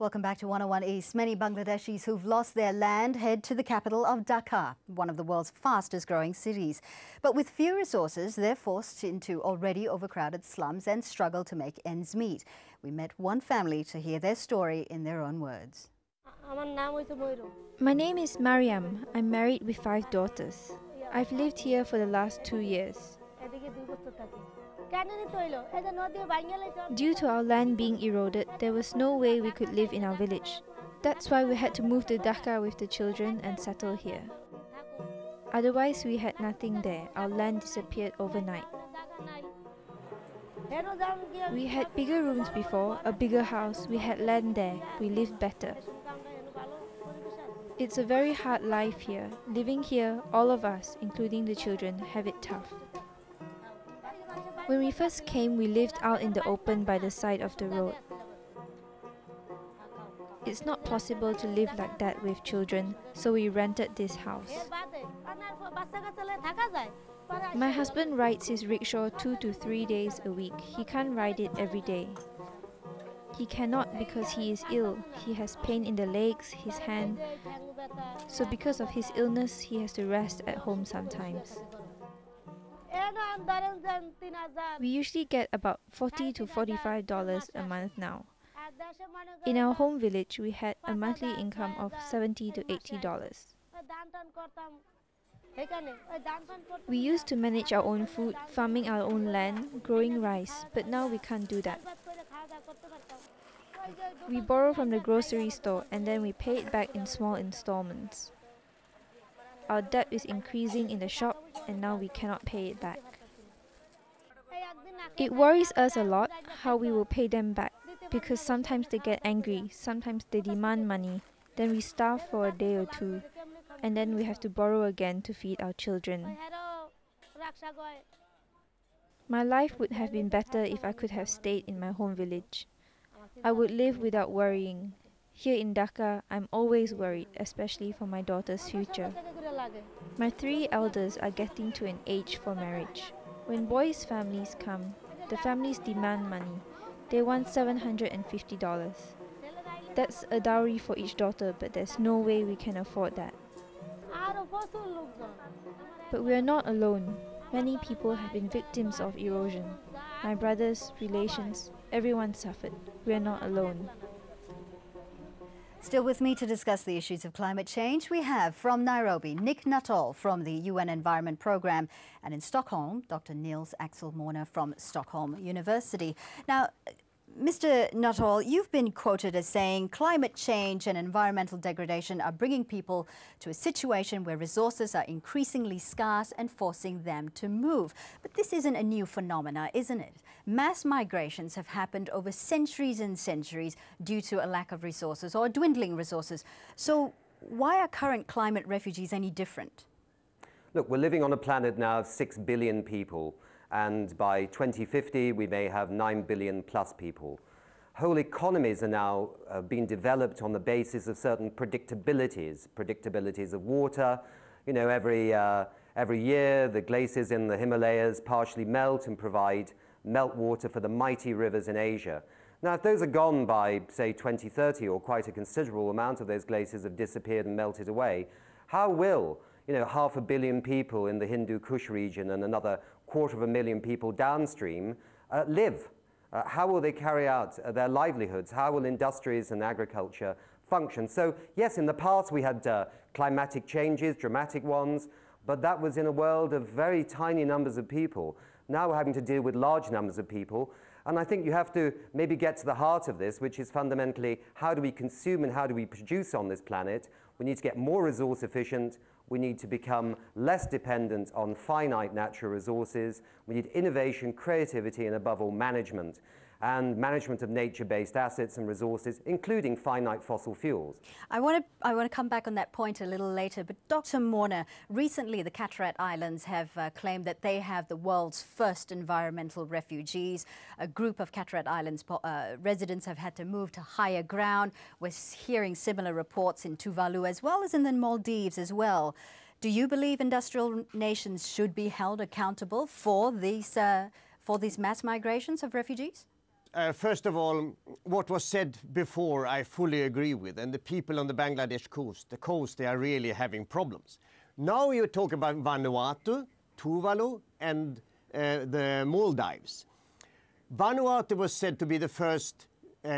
Welcome back to 101 East. Many Bangladeshis who've lost their land head to the capital of Dhaka, one of the world's fastest growing cities. But with few resources, they're forced into already overcrowded slums and struggle to make ends meet. We met one family to hear their story in their own words. My name is Mariam. I'm married with 5 daughters. I've lived here for the last 2 years. Due to our land being eroded, there was no way we could live in our village. That's why we had to move to Dhaka with the children and settle here. Otherwise, we had nothing there. Our land disappeared overnight. We had bigger rooms before, a bigger house. We had land there. We lived better. It's a very hard life here. Living here, all of us, including the children, have it tough. When we first came, we lived out in the open by the side of the road. It's not possible to live like that with children, so we rented this house. My husband rides his rickshaw 2 to 3 days a week. He can't ride it every day. He cannot because he is ill. He has pain in the legs, his hand. So because of his illness, he has to rest at home sometimes. We usually get about $40 to $45 a month now. In our home village, we had a monthly income of $70 to $80. We used to manage our own food, farming our own land, growing rice, but now we can't do that. We borrow from the grocery store and then we pay it back in small installments. Our debt is increasing in the shop and now we cannot pay it back. It worries us a lot how we will pay them back, because sometimes they get angry, sometimes they demand money, then we starve for a day or two, and then we have to borrow again to feed our children. My life would have been better if I could have stayed in my home village. I would live without worrying. Here in Dhaka, I'm always worried, especially for my daughter's future. My 3 elders are getting to an age for marriage. When boys' families come, the families demand money. They want $750. That's a dowry for each daughter, but there's no way we can afford that. But we are not alone. Many people have been victims of erosion. My brothers, relations, everyone suffered. We are not alone. Still with me to discuss the issues of climate change, we have from Nairobi, Nick Nuttall from the UN Environment Programme, and in Stockholm, Dr. Niels Axel Morner from Stockholm University. Now, Mr. Nuttall, you've been quoted as saying climate change and environmental degradation are bringing people to a situation where resources are increasingly scarce and forcing them to move. But this isn't a new phenomena, isn't it? Mass migrations have happened over centuries and centuries due to a lack of resources or dwindling resources. So why are current climate refugees any different? Look, we're living on a planet now of 6 billion people. And by 2050, we may have 9 billion plus people. Whole economies are now being developed on the basis of certain predictabilities of water. You know, every year, the glaciers in the Himalayas partially melt and provide meltwater for the mighty rivers in Asia. Now, if those are gone by, say, 2030, or quite a considerable amount of those glaciers have disappeared and melted away, how will, 500 million people in the Hindu Kush region and another 250,000 people downstream live? How will they carry out their livelihoods? How will industries and agriculture function? So yes, in the past we had climatic changes, dramatic ones, but that was in a world of very tiny numbers of people. Now we're having to deal with large numbers of people, and I think you have to maybe get to the heart of this, which is fundamentally how do we consume and how do we produce on this planet? We need to get more resource efficient. We need to become less dependent on finite natural resources. We need innovation, creativity, and above all, management. And management of nature-based assets and resources, including finite fossil fuels. I want to come back on that point a little later, but Dr. Morner, recently the Carteret Islands have claimed that they have the world's first environmental refugees. A group of Carteret Islands residents have had to move to higher ground. We're hearing similar reports in Tuvalu as well as in the Maldives as well. Do you believe industrial nations should be held accountable for these mass migrations of refugees? first of all, what was said before I fully agree with, and the people on the Bangladesh coast, they are really having problems. Now you talk about Vanuatu, Tuvalu, and the Maldives. Vanuatu was said to be the first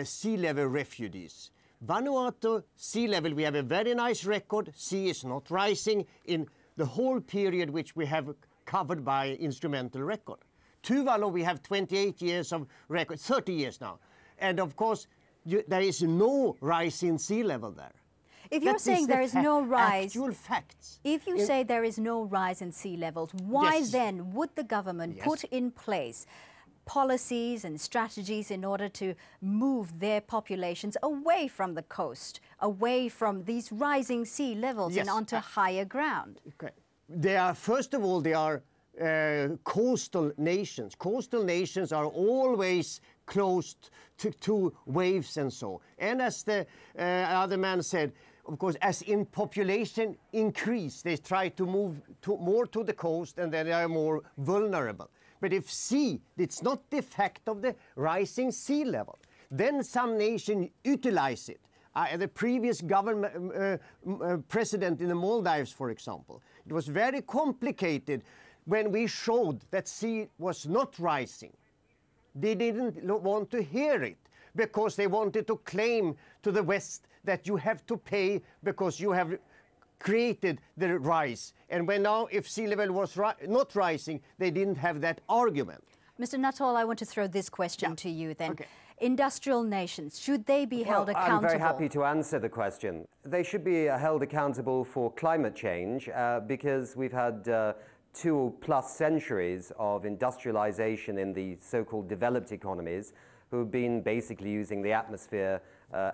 sea level refugees. Vanuatu sea level, we have a very nice record. Sea is not rising in the whole period which we have covered by instrumental record. Tuvalu, we have 28 years of record, 30 years now. And of course, there is no rise in sea level there. If you're saying there is no rise, actual facts. If you say there is no rise in sea levels, why then would the government put in place policies and strategies in order to move their populations away from the coast, away from these rising sea levels and onto higher ground? Okay. They are, first of all, they are coastal nations. Coastal nations are always close to waves and so. And as the other man said, of course, as in population increase, they try to move more to the coast, and then they are more vulnerable. But if sea, it's not the effect of the rising sea level, then some nation utilize it. The previous government president in the Maldives, for example, it was very complicated when we showed that sea was not rising. They didn't want to hear it because they wanted to claim to the West that you have to pay because you have created the rise. And when now, if sea level was not rising, they didn't have that argument. Mr. Nuttall, I want to throw this question to you then. Okay. Industrial nations, should they be held accountable? I'm very happy to answer the question. They should be held accountable for climate change because we've had 2+ centuries of industrialization in the so-called developed economies who've been basically using the atmosphere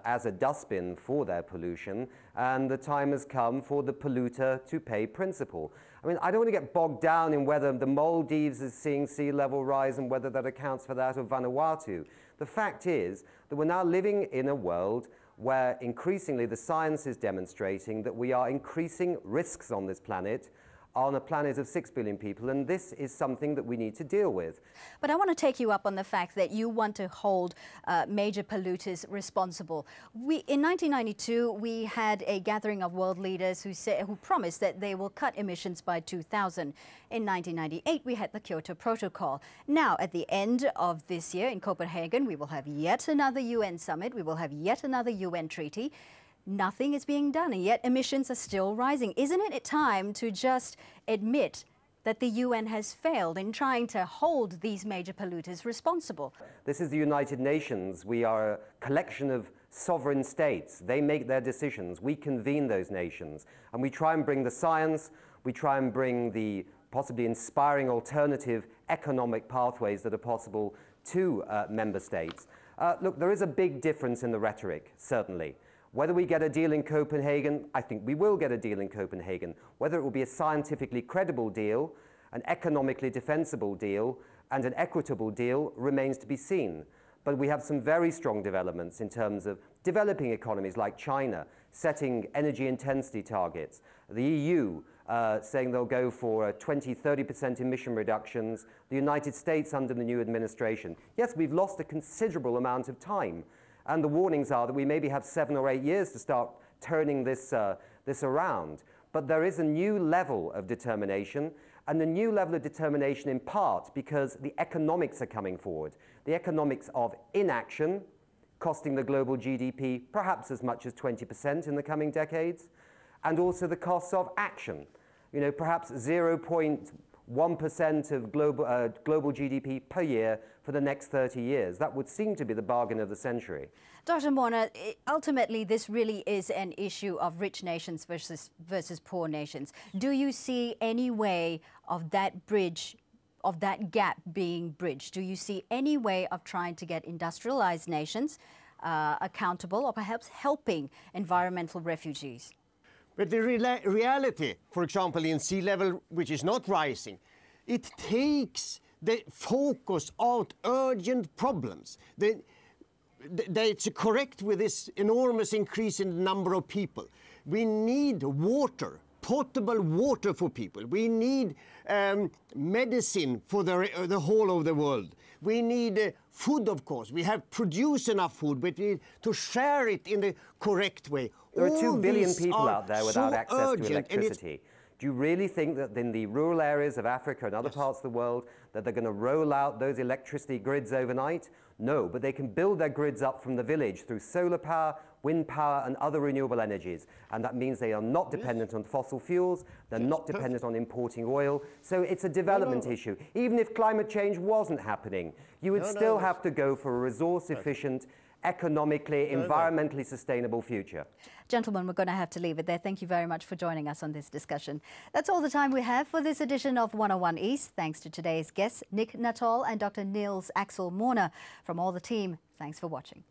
as a dustbin for their pollution, and the time has come for the polluter to pay principle. I mean, I don't want to get bogged down in whether the Maldives is seeing sea level rise and whether that accounts for that, or Vanuatu. The fact is that we're now living in a world where increasingly the science is demonstrating that we are increasing risks on this planet, on a planet of 6 billion people, and this is something that we need to deal with. But I want to take you up on the fact that you want to hold major polluters responsible. In 1992, we had a gathering of world leaders who promised that they will cut emissions by 2000. In 1998, we had the Kyoto Protocol. Now, at the end of this year in Copenhagen, we will have yet another UN summit. We will have yet another UN treaty. Nothing is being done, and yet emissions are still rising. Isn't it time to just admit that the UN has failed in trying to hold these major polluters responsible? This is the United Nations. We are a collection of sovereign states. They make their decisions. We convene those nations, and we try and bring the science, we try and bring the possibly inspiring alternative economic pathways that are possible to member states. Look, there is a big difference in the rhetoric, certainly. Whether we get a deal in Copenhagen, I think we will get a deal in Copenhagen. Whether it will be a scientifically credible deal, an economically defensible deal, and an equitable deal remains to be seen. But we have some very strong developments in terms of developing economies like China, setting energy intensity targets, the EU saying they'll go for 20–30% emission reductions, the United States under the new administration. Yes, we've lost a considerable amount of time. And the warnings are that we maybe have 7 or 8 years to start turning this around. But there is a new level of determination, and the new level of determination in part because the economics are coming forward. The economics of inaction, costing the global GDP perhaps as much as 20% in the coming decades, and also the costs of action. You know, perhaps 0.1% of global GDP per year for the next 30 years. That would seem to be the bargain of the century. Dr. Morna, ultimately this really is an issue of rich nations versus poor nations. Do you see any way of that bridge, of that gap being bridged? Do you see any way of trying to get industrialized nations accountable, or perhaps helping environmental refugees? But the reality, for example, in sea level, which is not rising, it takes the focus out urgent problems. It's correct with this enormous increase in the number of people. We need water, potable water for people. We need medicine for the whole of the world. We need food, of course. We have produced enough food, but we need to share it in the correct way. There are 2 billion these people are out there without so access urgent, to electricity. Do you really think that in the rural areas of Africa and other parts of the world that they're going to roll out those electricity grids overnight? No, but they can build their grids up from the village through solar power, wind power and other renewable energies. And that means they are not dependent on fossil fuels, they're not dependent on importing oil. So it's a development issue. Even if climate change wasn't happening, you would still have to go for a resource-efficient, economically, environmentally sustainable future. Gentlemen, we're going to have to leave it there. Thank you very much for joining us on this discussion. That's all the time we have for this edition of 101 East. Thanks to today's guests, Nick Nuttall and Dr. Niels Axel Morner. From all the team, thanks for watching.